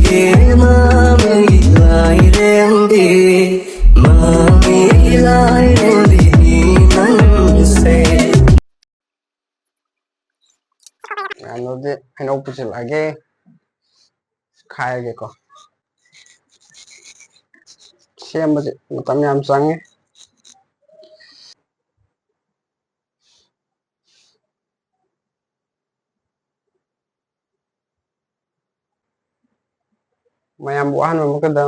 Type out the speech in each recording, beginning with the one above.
Yamnodi Heinou pusilage khayage ko sembase matam yam change mayam bu ahnu mukada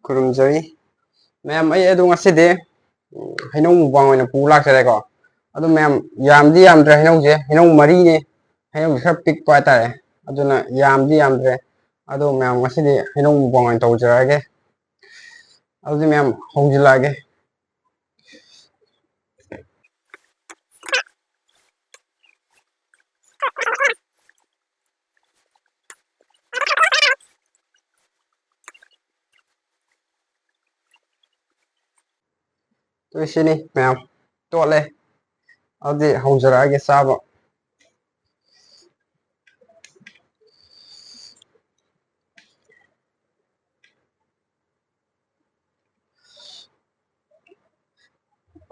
kurumjari mayam ai adu ngaside Heinou mukbang oina pu laksare ko adu mayam yamdi yamdre Heinou je Heinou mari ne Heinou khar pik pa tare aduna yamdi yamdre adu mayam ngaside Heinou mukbang oina tawjarage adu mayam hongjilage to sini mayam tole adi hongjarage saba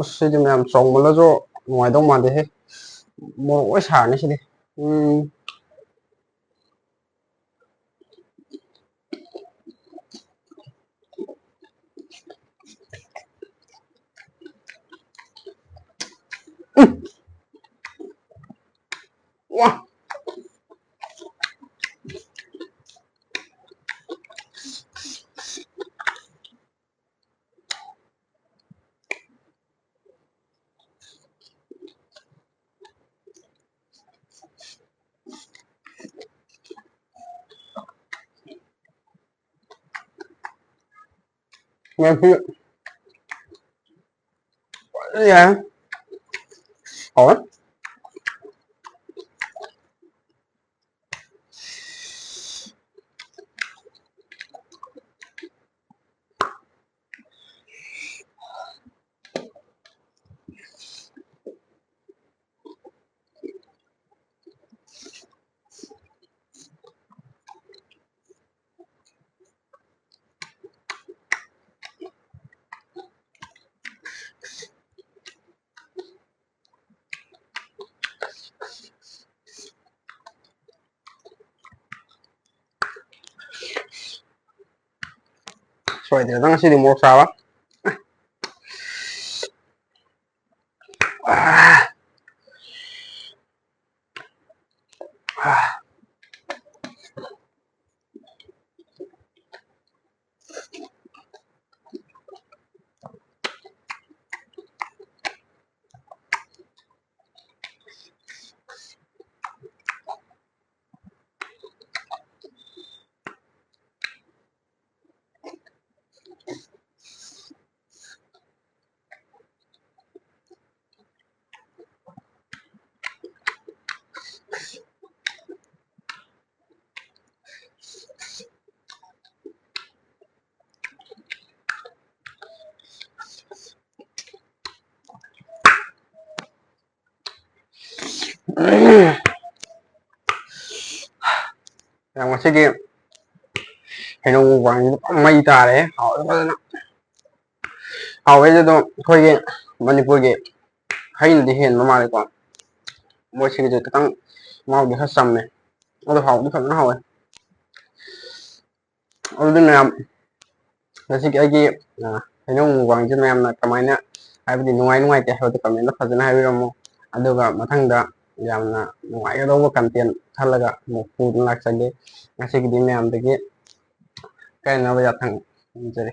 usidi mayam chongmala jo nuai dong mande he mo oi sarne sidi wah mayam ya hỏi xoay thì nó sẽ đi mua sao á à, à. Yang masih di Heinou mukbang mây tare hỏi fazana hawe do khoige Manipur ge hain di hen mamale ko mo sigi je tang mau di hasam ne ado haw di fazana hawe ado din nam nasi ai ge Heinou mukbang je nam na kamaina haibdi nuai nuai te haw de kamen fazana hawiromo aduga mathangda yamna nuai do content khalaga mo pu laksage ngasigi di nam de ge kai na ba thang jere